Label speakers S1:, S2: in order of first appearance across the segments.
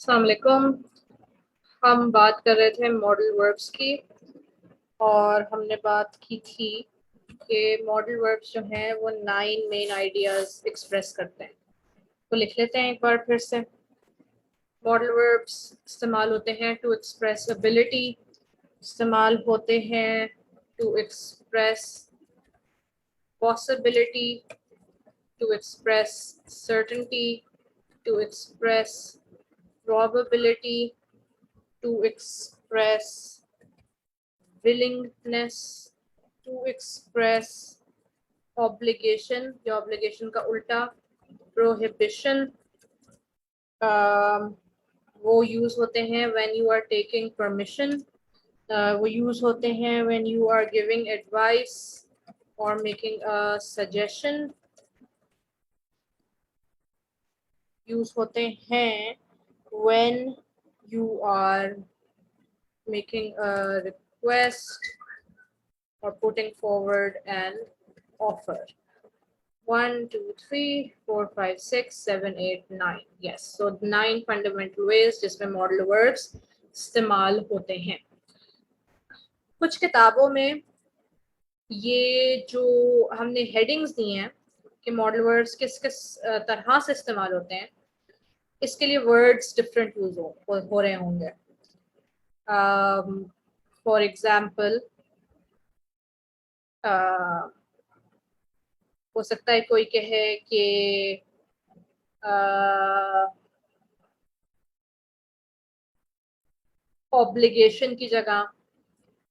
S1: अस्सलाम वालेकुम। हम बात कर रहे थे मॉडल वर्ब्स की और हमने बात की थी कि मॉडल वर्ब्स जो हैं वो 9 मेन आइडियाज एक्सप्रेस करते हैं। तो लिख लेते हैं एक बार फिर से। मॉडल वर्ब्स इस्तेमाल होते हैं टू एक्सप्रेस एबिलिटी, इस्तेमाल होते हैं to express possibility, to express certainty, to express probability, to express willingness, to express obligation या obligation का उल्टा prohibition, वो यूज होते हैं when you are taking permission, वो यूज होते हैं when you are giving advice or making a suggestion, use होते हैं when you are making a request or putting forward an offer. 1, 2, 3, 4, 5, 6, 7, 8, 9. Yes, so 9 fundamental ways जिसमें modal verbs इस्तेमाल होते हैं। कुछ किताबों में ये जो हमने हेडिंग्स दी हैं कि मॉडल वर्ड्स किस किस तरह से इस्तेमाल होते हैं, इसके लिए वर्ड्स डिफरेंट यूज हो रहे होंगे। फॉर एग्जाम्पल हो सकता है कोई कहे कि ऑब्लिगेशन की जगह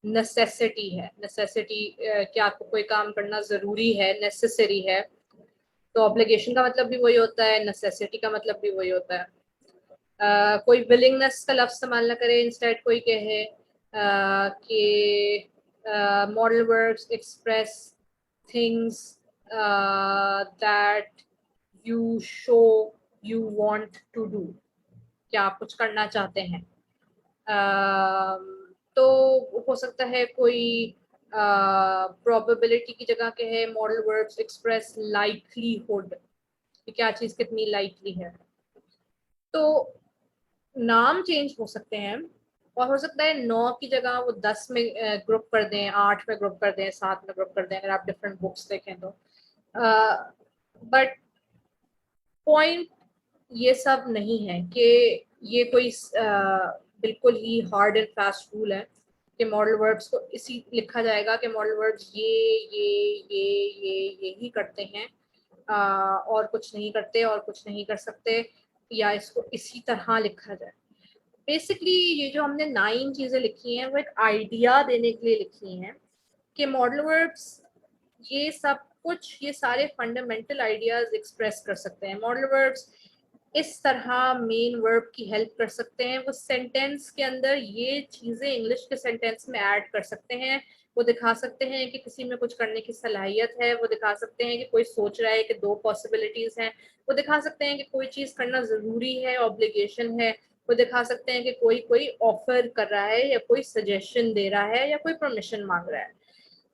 S1: नेसेसिटी है। नेसेसिटी कि आपको कोई काम करना ज़रूरी है, नेसेसरी है, तो ऑब्लिगेशन का मतलब भी वही होता है, नेसेसिटी का मतलब भी वही होता है। कोई विलिंगनेस का लफ्ज़ इस्तेमाल ना करे, इंस्टेड कोई कहे कि modal verbs express things that you show you want to do, क्या आप कुछ करना चाहते हैं। तो हो सकता है कोई प्रोबेबिलिटी की जगह के है मॉडल वर्ब्स एक्सप्रेस लाइकलीहुड, कि क्या चीज़ कितनी लाइकली है। तो नाम चेंज हो सकते हैं और हो सकता है 9 की जगह वो 10 में ग्रुप कर दें, 8 में ग्रुप कर दें, 7 में ग्रुप कर दें, अगर आप डिफरेंट बुक्स देखें तो। बट पॉइंट ये सब नहीं है कि ये कोई बिल्कुल ही हार्ड एंड फास्ट रूल है कि मॉडल वर्ब्स को इसी लिखा जाएगा कि मॉडल वर्ब्स ये ही करते हैं और कुछ नहीं करते और कुछ नहीं कर सकते, या इसको इसी तरह लिखा जाए। बेसिकली ये जो हमने 9 चीज़ें लिखी हैं वो एक आइडिया देने के लिए लिखी हैं कि मॉडल वर्ब्स ये सब कुछ, ये सारे फंडामेंटल आइडियाज एक्सप्रेस कर सकते हैं। मॉडल वर्ब्स इस तरह मेन वर्ब की हेल्प कर सकते हैं, वो सेंटेंस के अंदर ये चीज़ें इंग्लिश के सेंटेंस में ऐड कर सकते हैं। वो दिखा सकते हैं कि किसी में कुछ करने की सलाहियत है, वो दिखा सकते हैं कि कोई सोच रहा है कि 2 पॉसिबिलिटीज हैं, वो दिखा सकते हैं कि कोई चीज़ करना ज़रूरी है, ऑब्लिगेशन है, वो दिखा सकते हैं कि कोई ऑफर कर रहा है या कोई सजेशन दे रहा है या कोई परमिशन मांग रहा है।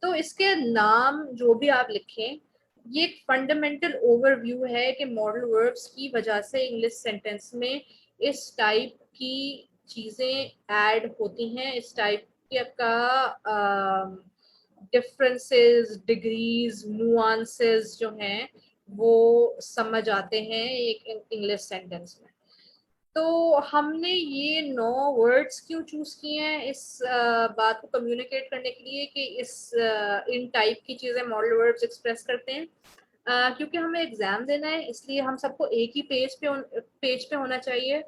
S1: तो इसके नाम जो भी आप लिखें, ये एक फंडामेंटल ओवरव्यू है कि मॉडल वर्ब्स की वजह से इंग्लिश सेंटेंस में इस टाइप की चीज़ें ऐड होती हैं, इस टाइप का डिफरेंसेस, डिग्रीज, नुआंसेस जो हैं वो समझ आते हैं एक इंग्लिश सेंटेंस में। तो हमने ये 9 वर्ड्स क्यों चूज किए हैं इस बात को कम्युनिकेट करने के लिए कि इन टाइप की चीज़ें मॉडल वर्ड्स एक्सप्रेस करते हैं, क्योंकि हमें एग्जाम देना है, इसलिए हम सबको एक ही पेज पे होना चाहिए।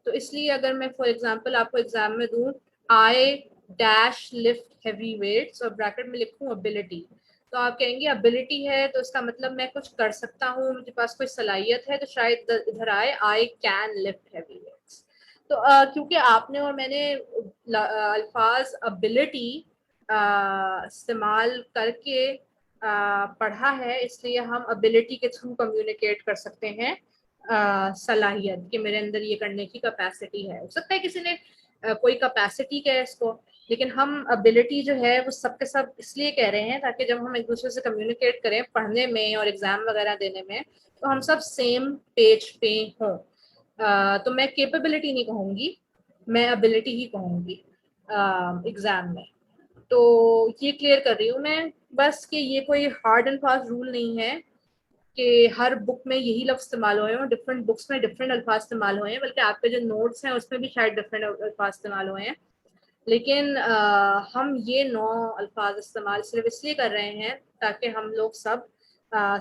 S1: तो इसलिए अगर मैं फॉर एग्जांपल आपको एग्जाम में दूं I dash lift heavy weights और ब्रैकेट में लिखूं एबिलिटी, तो आप कहेंगे एबिलिटी है तो इसका मतलब मैं कुछ कर सकता हूँ, मुझे पास कोई सलाहियत है, तो शायद इधर आए I can lift heavy weights. तो क्योंकि आपने और मैंने अल्फाज एबिलिटी इस्तेमाल करके पढ़ा है, इसलिए हम एबिलिटी के थ्रू कम्युनिकेट कर सकते हैं सलाहियत कि मेरे अंदर ये करने की कैपेसिटी है। हो सकता है किसी ने कोई कैपेसिटी कहे इसको, लेकिन हम एबिलिटी जो है वो सबके सब इसलिए कह रहे हैं ताकि जब हम एक दूसरे से कम्युनिकेट करें पढ़ने में और एग्जाम वगैरह देने में, तो हम सब सेम पेज पे हों। तो मैं कैपेबिलिटी नहीं कहूँगी, मैं एबिलिटी ही कहूँगी एग्जाम में। तो ये क्लियर कर रही हूँ मैं बस कि ये कोई हार्ड एंड फास्ट रूल नहीं है कि हर बुक में यही लफ्ज इस्तेमाल हुए हैं और डिफरेंट बुक्स में डिफरेंट अल्फाज इस्तेमाल हुए हैं, बल्कि आपके जो नोट्स हैं उसमें भी शायद डिफरेंट अल्फाज इस्तेमाल हुए हैं। लेकिन हम ये 9 अल्फाज इस्तेमाल सिर्फ इसलिए कर रहे हैं ताकि हम लोग सब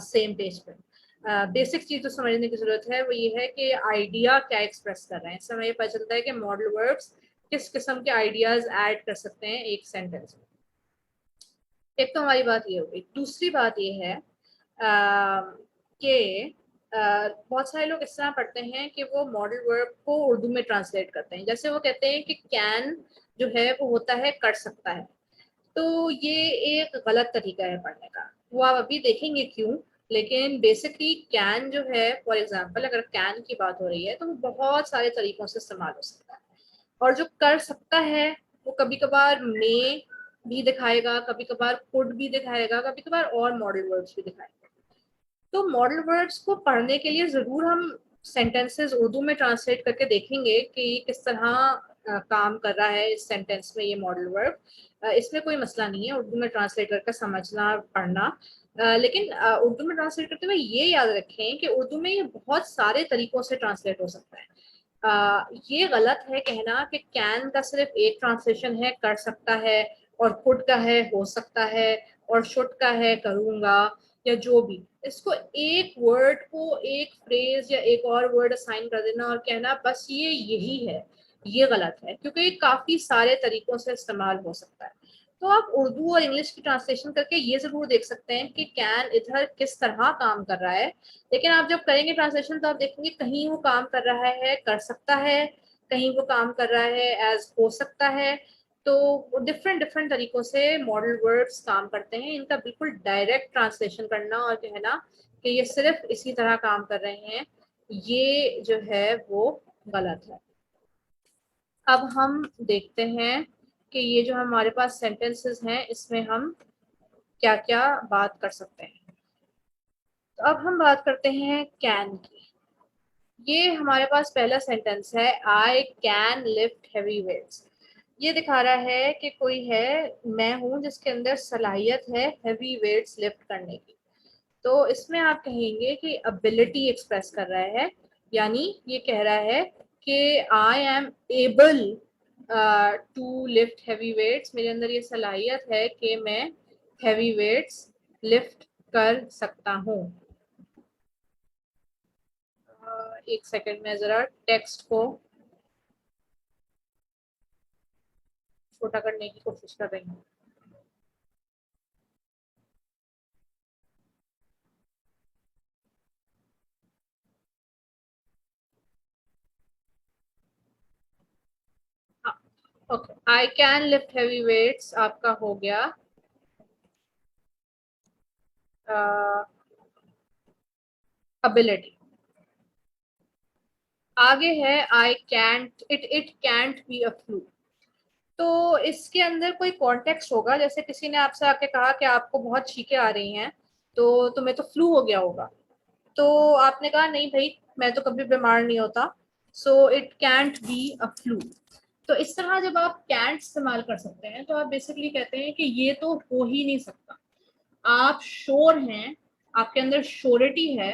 S1: सेम पेज पे। बेसिक चीज़ तो समझने की ज़रूरत है, वो ये है कि आइडिया क्या एक्सप्रेस कर रहे हैं। इससे हमें ये पता चलता है कि मॉडल वर्ब्स किस किस्म के आइडियाज़ ऐड कर सकते हैं एक सेंटेंस में। एक तो हमारी बात ये हो गई। दूसरी बात ये है कि बहुत सारे लोग इस तरह पढ़ते हैं कि वो मॉडल वर्ब को उर्दू में ट्रांसलेट करते हैं। जैसे वो कहते हैं कि कैन जो है वो होता है कर सकता है। तो ये एक गलत तरीका है पढ़ने का। वो आप अभी देखेंगे क्यों। लेकिन बेसिकली कैन जो है, फॉर एग्जांपल अगर कैन की बात हो रही है तो वो बहुत सारे तरीकों से इस्तेमाल हो सकता है। और जो कर सकता है वो कभी कभार मे भी दिखाएगा, कभी कभार कुड भी दिखाएगा, कभी कभार और मॉडल वर्ब्स भी दिखाएगा। तो मॉडल वर्ब्स को पढ़ने के लिए जरूर हम सेंटेंसेस उर्दू में ट्रांसलेट करके देखेंगे कि किस तरह काम कर रहा है इस सेंटेंस में ये मॉडल वर्ब। इसमें कोई मसला नहीं है उर्दू में ट्रांसलेट करके समझना पढ़ना। लेकिन उर्दू में ट्रांसलेट करते हुए ये याद रखें कि उर्दू में ये बहुत सारे तरीकों से ट्रांसलेट हो सकता है। ये गलत है कहना कि कैन का सिर्फ एक ट्रांसलेशन है कर सकता है, और कुड का है हो सकता है, और शुड का है करूंगा, या जो भी। इसको एक वर्ड को एक फ्रेज या एक और वर्ड असाइन कर देना और कहना बस ये यही है, ये गलत है, क्योंकि ये काफी सारे तरीकों से इस्तेमाल हो सकता है। तो आप उर्दू और इंग्लिश की ट्रांसलेशन करके ये जरूर देख सकते हैं कि कैन इधर किस तरह काम कर रहा है। लेकिन आप जब करेंगे ट्रांसलेशन तो आप देखेंगे कहीं वो काम कर रहा है कर सकता है, कहीं वो काम कर रहा है एज हो सकता है। तो डिफरेंट डिफरेंट तरीकों से मॉडल वर्ड्स काम करते हैं। इनका बिल्कुल डायरेक्ट ट्रांसलेशन करना और कहना कि ये सिर्फ इसी तरह काम कर रहे हैं, ये जो है वो गलत है। अब हम देखते हैं कि ये जो हमारे पास सेंटेंसेस हैं इसमें हम क्या क्या बात कर सकते हैं। तो अब हम बात करते हैं कैन की। ये हमारे पास पहला सेंटेंस है, I can lift heavy weights. ये दिखा रहा है कि कोई है, मैं हूं जिसके अंदर सलाहियत है हेवी वेट्स लिफ्ट करने की। तो इसमें आप कहेंगे कि एबिलिटी एक्सप्रेस कर रहा है, यानी ये कह रहा है कि I am able to lift heavy weights. मेरे अंदर ये सलाहियत है कि मैं हैवी वेट्स लिफ्ट कर सकता हूँ। एक सेकंड में जरा टेक्स्ट को छोटा करने की कोशिश कर रही हूँ। Okay, I can lift heavy weights आपका हो गया एबिलिटी। आगे है I can't it can't be a flu. तो इसके अंदर कोई कॉन्टेक्स्ट होगा, जैसे किसी ने आपसे आके कहा कि आपको बहुत छींकें आ रही हैं तो तुम्हें तो फ्लू हो गया होगा। तो आपने कहा नहीं भाई, मैं तो कभी बीमार नहीं होता, सो it can't be a flu. तो इस तरह जब आप कैंट इस्तेमाल कर सकते हैं तो आप बेसिकली कहते हैं कि ये तो हो ही नहीं सकता। आप श्योर हैं, आपके अंदर श्योरिटी है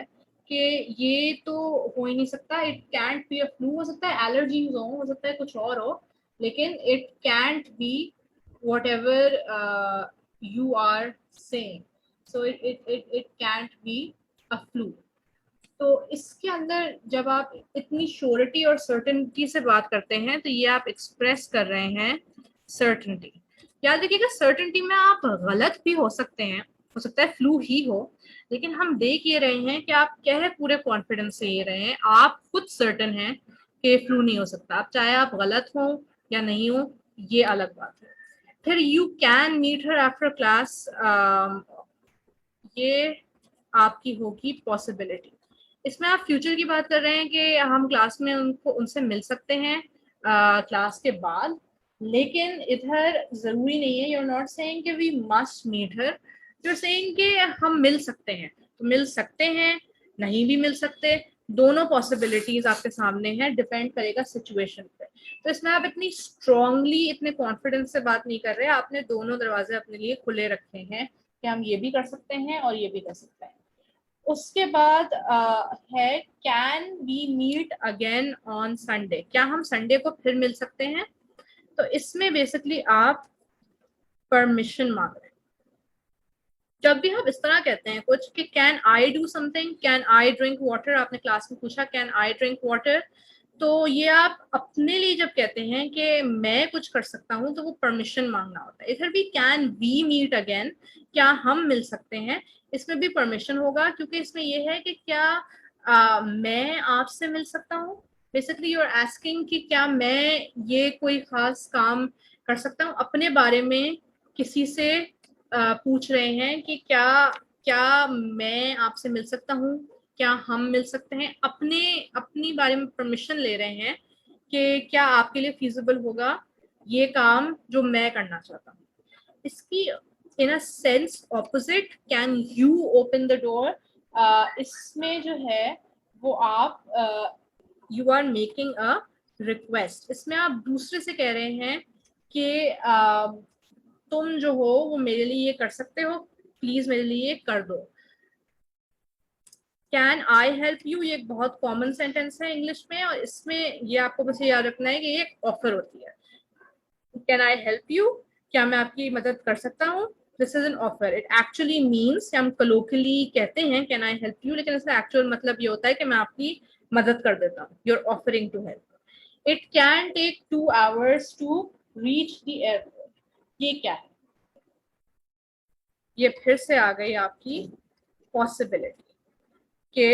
S1: कि ये तो हो ही नहीं सकता। It can't be a flu, हो सकता है एलर्जी हो सकता है कुछ और हो, लेकिन it can't be whatever you are saying, so it can't be a flu. तो इसके अंदर जब आप इतनी श्योरिटी और सर्टेनिटी से बात करते हैं तो ये आप एक्सप्रेस कर रहे हैं सर्टेनिटी। याद रखिएगा सर्टेनिटी में आप गलत भी हो सकते हैं, हो सकता है फ्लू ही हो, लेकिन हम देख ये रहे हैं कि आप कह पूरे कॉन्फिडेंस से ये रहे हैं, आप खुद सर्टन हैं कि फ्लू नहीं हो सकता। आप चाहे आप गलत हो या नहीं हो, ये अलग बात है। फिर you can meet her after class, ये आपकी होगी पॉसिबिलिटी। इसमें आप फ्यूचर की बात कर रहे हैं कि हम क्लास में उनसे मिल सकते हैं क्लास के बाद। लेकिन इधर जरूरी नहीं है, यू आर नॉट सेइंग कि we must meet her, you are saying कि हम मिल सकते हैं। तो मिल सकते हैं, नहीं भी मिल सकते, दोनों पॉसिबिलिटीज आपके सामने हैं, डिपेंड करेगा सिचुएशन पे। तो इसमें आप इतनी स्ट्रांगली, इतने कॉन्फिडेंस से बात नहीं कर रहे, आपने दोनों दरवाजे अपने लिए खुले रखे हैं कि हम ये भी कर सकते हैं और ये भी कर सकते हैं। उसके बाद है can we meet again on Sunday, क्या हम संडे को फिर मिल सकते हैं? तो इसमें बेसिकली आप परमिशन मांग रहे हैं। जब भी आप इस तरह कहते हैं कुछ कि can I do something, can I drink water, आपने क्लास में पूछा कैन आई ड्रिंक वाटर, तो ये आप अपने लिए जब कहते हैं कि मैं कुछ कर सकता हूं तो वो परमिशन मांगना होता है। इधर भी कैन वी मीट अगेन, क्या हम मिल सकते हैं, इसमें भी परमिशन होगा, क्योंकि इसमें ये है कि क्या मैं आपसे मिल सकता हूँ। बेसिकली यू आर आस्किंग कि क्या मैं ये कोई खास काम कर सकता हूँ, अपने बारे में किसी से पूछ रहे हैं कि क्या क्या मैं आपसे मिल सकता हूँ, क्या हम मिल सकते हैं, अपने अपनी बारे में परमिशन ले रहे हैं कि क्या आपके लिए फीजिबल होगा ये काम जो मैं करना चाहता हूँ। इसकी in a sense opposite, can you open the door, इसमें जो है वो आप you are making a request, इसमें आप दूसरे से कह रहे हैं कि तुम जो हो वो मेरे लिए ये कर सकते हो, प्लीज मेरे लिए ये कर दो। कैन आई हेल्प यू, ये एक बहुत कॉमन सेंटेंस है इंग्लिश में, और इसमें ये आपको बस याद रखना है कि ये एक ऑफर होती है। कैन आई हेल्प यू, क्या मैं आपकी मदद कर सकता हूँ, this is an offer. It actually means, हम कलोकली कहते हैं कैन आई हेल्प यू, लेकिन इसका एक्चुअल मतलब ये होता है कि मैं आपकी मदद कर देता हूँ, you are offering to help. It can take 2 hours to reach the airport, ये क्या है? ये फिर से आ गई आपकी पॉसिबिलिटी के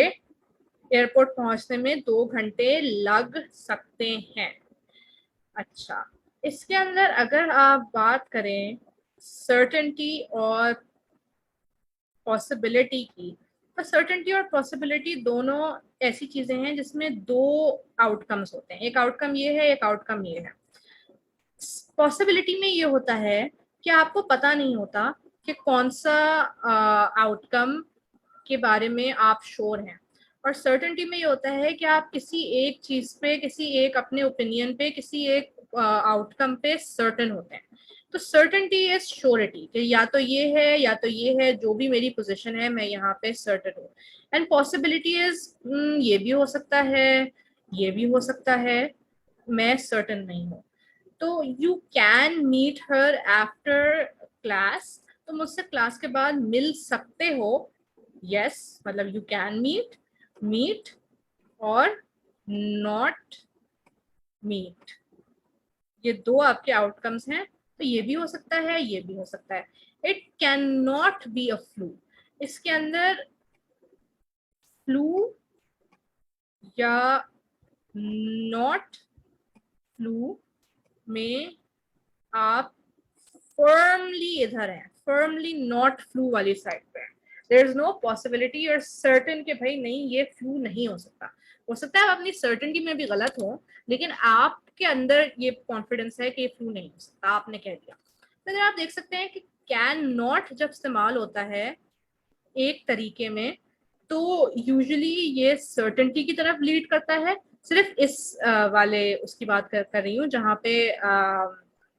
S1: एयरपोर्ट पहुंचने में 2 घंटे लग सकते हैं। अच्छा, इसके अंदर अगर आप बात करें सर्टेनिटी और पॉसिबिलिटी की, तो सर्टेनिटी और पॉसिबिलिटी दोनों ऐसी चीजें हैं जिसमें 2 आउटकम्स होते हैं, एक आउटकम ये है, एक आउटकम ये है। पॉसिबिलिटी में ये होता है कि आपको पता नहीं होता कि कौन सा आउटकम के बारे में आप श्योर हैं, और सर्टेनिटी में ये होता है कि आप किसी एक चीज पे, किसी एक अपने ओपिनियन पे, किसी एक आउटकम पे सर्टेन होते हैं। तो सर्टेनिटी इज श्योरिटी कि या तो ये है या तो ये है, जो भी मेरी पोजीशन है मैं यहाँ पे सर्टेन हूँ। एंड पॉसिबिलिटी इज ये भी हो सकता है, ये भी हो सकता है, मैं सर्टेन नहीं हूँ। तो you can meet her after class, तो मुझसे क्लास के बाद मिल सकते हो। यस, मतलब यू कैन मीट, मीट और नॉट मीट, ये 2 आपके आउटकम्स हैं। तो ये भी हो सकता है, ये भी हो सकता है। It can not be a flu, इसके अंदर फ्लू या नॉट फ्लू में आप फर्मली इधर हैं, फर्मली नॉट फ्लू वाली साइड पे है। देयर इज नो पॉसिबिलिटी और सर्टेन के भाई नहीं ये फ्लू नहीं हो सकता है आप अपनी सर्टेनिटी में भी गलत हो, लेकिन आपके अंदर ये कॉन्फिडेंस है कि ये फ्लू नहीं हो सकता, आपने कह दिया। तो अगर आप देख सकते हैं कि कैन नॉट जब इस्तेमाल होता है एक तरीके में, तो यूजुअली ये सर्टेनिटी की तरफ लीड करता है। सिर्फ इस वाले उसकी बात कर रही हूँ जहाँ पे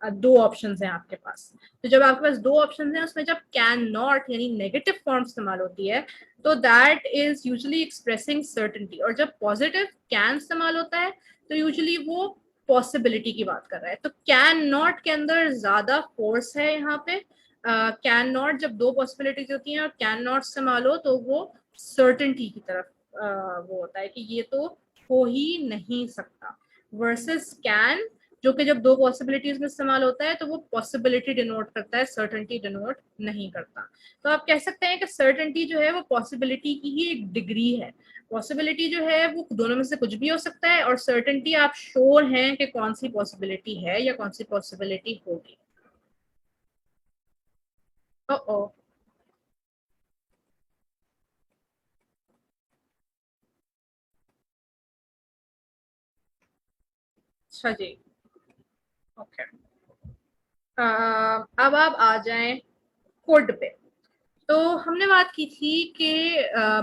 S1: 2 ऑप्शंस हैं आपके पास। तो जब आपके पास 2 ऑप्शंस हैं उसमें जब कैन नॉट यानी नेगेटिव फॉर्म इस्तेमाल होती है तो that is usually expressing certainty, और जब पॉजिटिव कैन इस्तेमाल होता है तो यूजुअली वो पॉसिबिलिटी की बात कर रहा है। तो कैन नॉट के अंदर ज्यादा फोर्स है यहाँ पे। कैन नॉट जब 2 पॉसिबिलिटीज होती हैं और कैन नॉट इस्तेमाल हो तो वो सर्टेनिटी की तरफ वो होता है कि ये तो हो ही नहीं सकता, वर्सेस कैन जो कि जब 2 पॉसिबिलिटीज में इस्तेमाल होता है तो वो पॉसिबिलिटी डिनोट करता है, सर्टेनिटी डिनोट नहीं करता। तो आप कह सकते हैं कि सर्टेनिटी जो है वो पॉसिबिलिटी की ही एक डिग्री है। पॉसिबिलिटी जो है वो दोनों में से कुछ भी हो सकता है, और सर्टेनिटी आप श्योर हैं कि कौन सी पॉसिबिलिटी है या कौन सी पॉसिबिलिटी होगी। ओ अच्छा जी, ओके। अब आप आ जाएं कुड पे। तो हमने बात की थी कि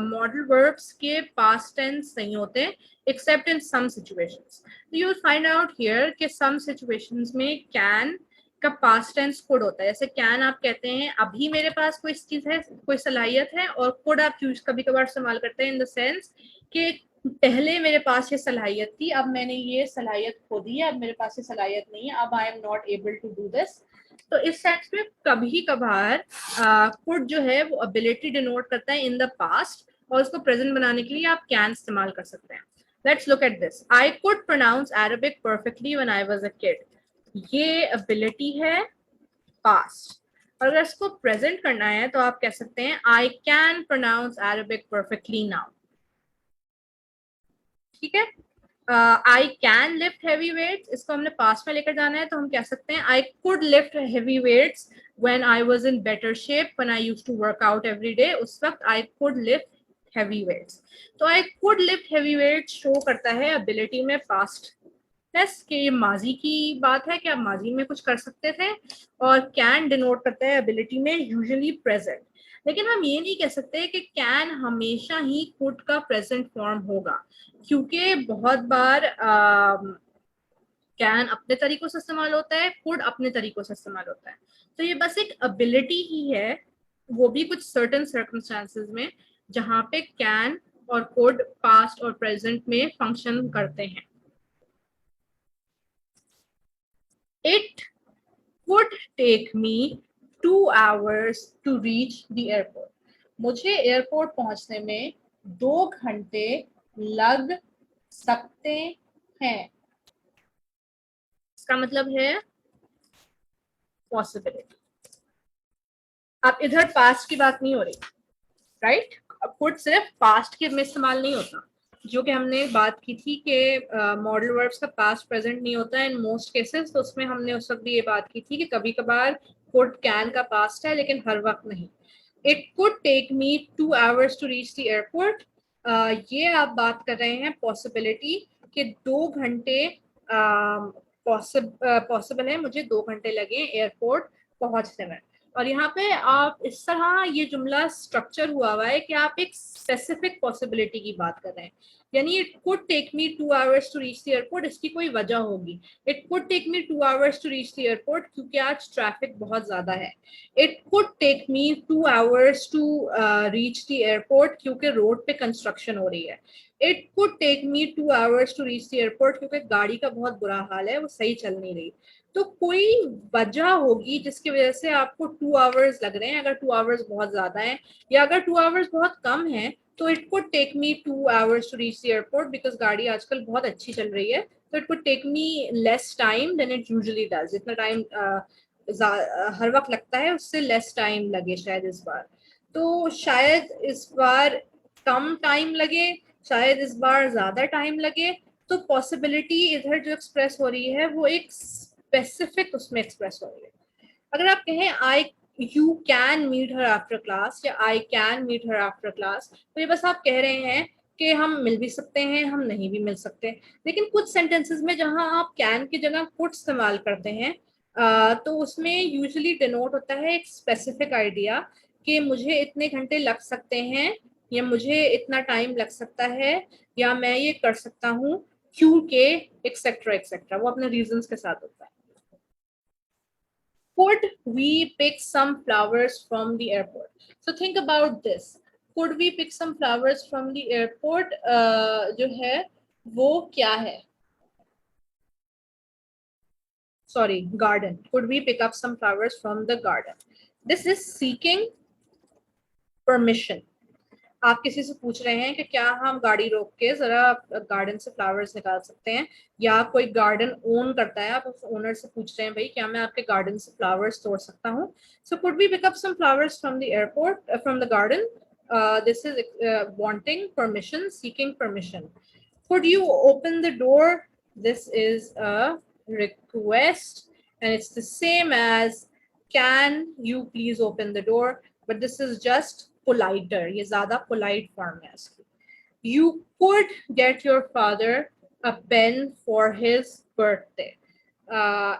S1: मॉडल वर्ब्स के पास्ट टेंस नहीं होते except in some situations. You will find out here कि सम सिचुएशंस में कैन का पास्ट टेंस कुड होता है. जैसे कैन आप कहते हैं अभी मेरे पास कोई चीज है, कोई सलाहियत है, और कुड आप यूज कभी कभार इस्तेमाल करते हैं इन द सेंस कि पहले मेरे पास ये सलाहियत थी, अब मैंने ये सलाहियत खो दी है, अब मेरे पास ये सलाहियत नहीं है, अब I am not able to do this. तो इस सेंस में कभी कभार कुड जो है वो एबिलिटी डिनोट करता है इन द पास्ट, और उसको प्रेजेंट बनाने के लिए आप कैन इस्तेमाल कर सकते हैं. Let's look at this. I could pronounce Arabic perfectly when I was a kid. ये एबिलिटी है पास्ट. और अगर इसको प्रेजेंट करना है तो आप कह सकते हैं I can pronounce Arabic perfectly now. ठीक है. I can lift heavy weights, इसको हमने पास्ट में लेकर जाना है तो हम कह सकते हैं I could lift heavy weights when I was in better shape, when I used to work out every day, उस वक्त I could lift heavy weights. तो I could lift heavy weights show करता है एबिलिटी में past tense कि ये माजी की बात है कि आप माजी में कुछ कर सकते थे, और कैन डिनोट करता है एबिलिटी में यूजुअली प्रेजेंट. लेकिन हम ये नहीं कह सकते कि कैन हमेशा ही कुड का प्रेजेंट फॉर्म होगा, क्योंकि बहुत बार कैन अपने तरीकों से इस्तेमाल होता है, कुड अपने तरीकों से इस्तेमाल होता है. तो ये बस एक एबिलिटी ही है, वो भी कुछ सर्टेन सर्कमस्टांसेस में जहां पे कैन और कुड पास्ट और प्रेजेंट में फंक्शन करते हैं. It would take me 2 hours to reach the airport. मुझे एयरपोर्ट पहुंचने में 2 घंटे लग सकते हैं. इसका मतलब है पॉसिबिलिटी. अब इधर पास्ट की बात नहीं हो रही, राइट. अब कुड सिर्फ पास्ट के में इस्तेमाल नहीं होता, जो कि हमने बात की थी कि मॉडल वर्ब्स का पास्ट प्रेजेंट नहीं होता इन मोस्ट केसेस. तो उसमें हमने उस वक्त भी ये बात की थी कि कभी कभार कुड कैन का पास्ट है लेकिन हर वक्त नहीं. It could take me 2 hours to reach the airport. ये आप बात कर रहे हैं पॉसिबिलिटी कि 2 घंटे पॉसिबल है मुझे 2 घंटे लगे एयरपोर्ट पहुंचने में. और यहाँ पे आप इस तरह ये जुमला स्ट्रक्चर हुआ हुआ है कि आप एक स्पेसिफिक पॉसिबिलिटी की बात कर रहे हैं. यानी it could take me 2 hours to reach the airport, इसकी कोई वजह होगी. It could take me 2 hours to reach the airport क्योंकि आज ट्रैफिक बहुत ज्यादा है. It could take me 2 hours to reach the airport क्योंकि रोड पे कंस्ट्रक्शन हो रही है. It could take me 2 hours to reach the airport क्योंकि गाड़ी का बहुत बुरा हाल है, वो सही चल नहीं रही. तो कोई वजह होगी जिसकी वजह से आपको 2 hours लग रहे हैं. अगर 2 hours बहुत ज्यादा है या अगर 2 hours बहुत कम है तो it could take me 2 hours to reach the airport because गाड़ी आजकल बहुत अच्छी चल रही है. तो it could take me less time than it usually does. जितना टाइम हर वक्त लगता है उससे लेस टाइम लगे शायद इस बार. तो शायद इस बार कम टाइम लगे, शायद इस बार ज्यादा टाइम लगे. तो पॉसिबिलिटी इधर जो एक्सप्रेस हो रही है वो एक स्पेसिफिक उसमें एक्सप्रेस हो रही है. अगर आप कहें I you can meet her after class या I can meet her after class, तो ये बस आप कह रहे हैं कि हम मिल भी सकते हैं, हम नहीं भी मिल सकते. लेकिन कुछ सेंटेंसेस में जहां आप कैन की जगह कुड इस्तेमाल करते हैं तो उसमें यूजुअली डिनोट होता है एक स्पेसिफिक आइडिया कि मुझे इतने घंटे लग सकते हैं, या मुझे इतना टाइम लग सकता है, या मैं ये कर सकता हूँ क्योंकि एक्सेट्रा एक्सेट्रा. वो अपने रीजंस के साथ होता है. Could we pick some flowers from the airport? So think about this. Could we pick some flowers from the airport? जो है वो क्या है? Sorry, garden. Could we pick up some flowers from the garden? This is seeking permission. आप किसी से पूछ रहे हैं कि क्या हम गाड़ी रोक के जरा गार्डन से फ्लावर्स निकाल सकते हैं, या कोई गार्डन ओन करता है, आप उस ओनर से पूछ रहे हैं भाई क्या मैं आपके गार्डन से फ्लावर्स तोड़ सकता हूँ. So could we pick up some flowers from the airport from the garden. This is wanting permission, seeking permission. Could you open the door. This is a request and it's the same as can you please open the door, but this is just politer. ये ज़्यादा polite form है इसकी. You could get your father a pen for his birthday.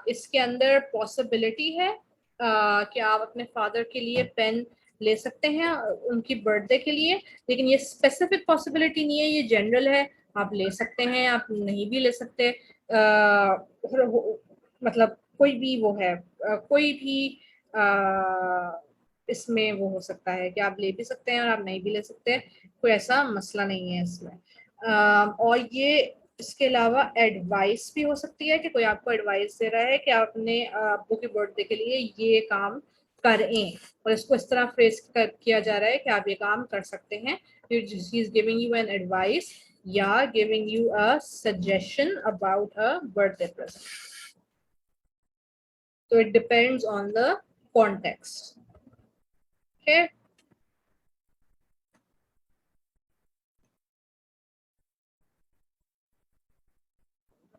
S1: इसके अंदर possibility है कि आप अपने father के लिए pen ले सकते हैं उनकी बर्थडे के लिए, लेकिन ये स्पेसिफिक पॉसिबिलिटी नहीं है, ये जनरल है। आप ले सकते हैं, आप नहीं भी ले सकते। मतलब कोई भी वो है, कोई भी इसमें वो हो सकता है कि आप ले भी सकते हैं और आप नहीं भी ले सकते, कोई ऐसा मसला नहीं है इसमें। और ये इसके अलावा एडवाइस भी हो सकती है कि कोई आपको एडवाइस दे रहा है कि आप अपने अब्बू के बर्थडे के लिए ये काम करें, और इसको इस तरह फ्रेज किया जा रहा है कि आप ये काम कर सकते हैं। He is giving you an advice या giving you a suggestion about a birthday present. So it depends on the context. Okay.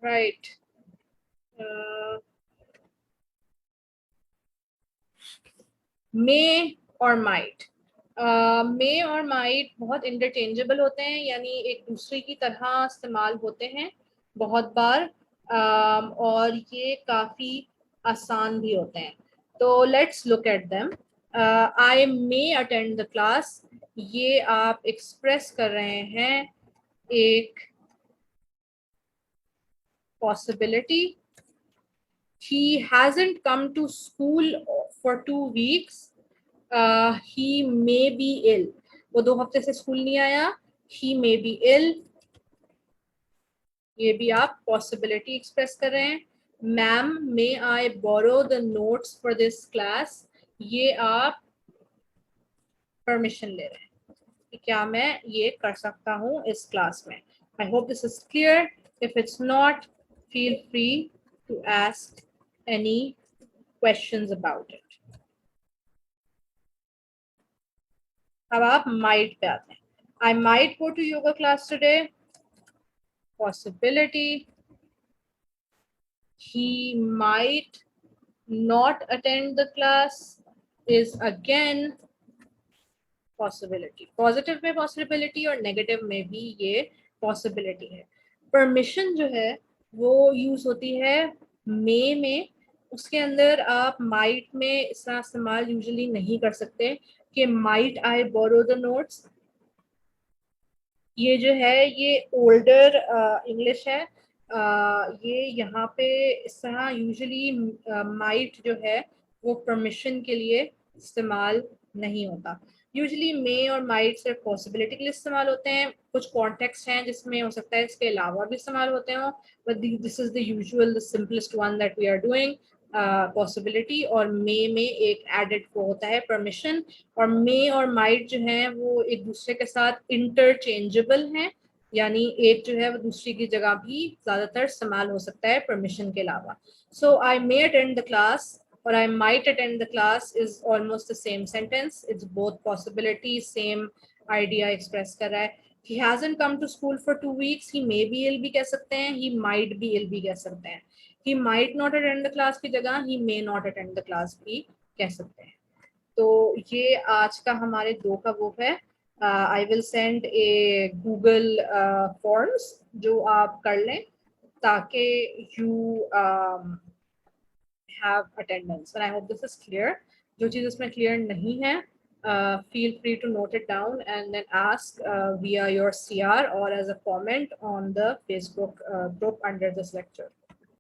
S1: Right. May और might. मे और माइट बहुत इंटरचेंजेबल होते हैं, यानी एक दूसरे की तरह इस्तेमाल होते हैं बहुत बार, और ये काफ़ी आसान भी होते हैं। तो let's look at them. I may attend the class, ये आप एक्सप्रेस कर रहे हैं एक possibility. He hasn't come to school for 2 weeks. He may be ill. वो 2 हफ्ते से स्कूल नहीं आया। He may be ill. ये भी आप पॉसिबिलिटी एक्सप्रेस कर रहे हैं। Ma'am may I borrow the notes for this class, ये आप परमिशन ले रहे हैं कि क्या मैं ये कर सकता हूँ इस क्लास में। I hope this is clear. If it's not, feel free to ask any questions about it. अब आप might पे आते हैं। I might go to yoga class today. Possibility. He might not attend the class is again possibility. Positive में possibility और negative में भी ये possibility है। Permission जो है वो use होती है may में, उसके अंदर आप might में इसका इस्तेमाल usually नहीं कर सकते कि might I borrow the notes। ये जो है ये ओल्डर इंग्लिश है। ये यहाँ पे इस तरह यूजुअली माइट जो है वो परमिशन के लिए इस्तेमाल नहीं होता। यूजुअली मे और माइट सिर्फ पॉसिबिलिटी के लिए इस्तेमाल होते हैं। कुछ कॉन्टेक्स्ट हैं जिसमें हो सकता है इसके अलावा भी इस्तेमाल होते हो, but this is the usual the simplest one that we are doing. Possibility और मे में एक एडेड को होता है परमिशन, और मे और माइट जो हैं वो एक दूसरे के साथ इंटरचेंजेबल हैं, यानी एक जो है वो दूसरी की जगह भी ज़्यादातर इस्तेमाल हो सकता है परमिशन के अलावा। सो आई मे अटेंड द क्लास और I might attend the class is almost the same sentence. It's both possibilities, same idea express कर रहा है। He hasn't come to school for 2 weeks. He may be ill भी कह सकते हैं, he might be ill भी कह सकते हैं। He might not attend the class की जगह he may not attend the class भी कह सकते हैं। तो ये आज का हमारे 2 का वो है। I will send A Google forms जो आप कर लें ताकि you have attendance, and I hope this is clear. जो चीज़ इसमें clear नहीं है, feel free to note it down and then ask via your CR or as a comment on the Facebook group under this lecture.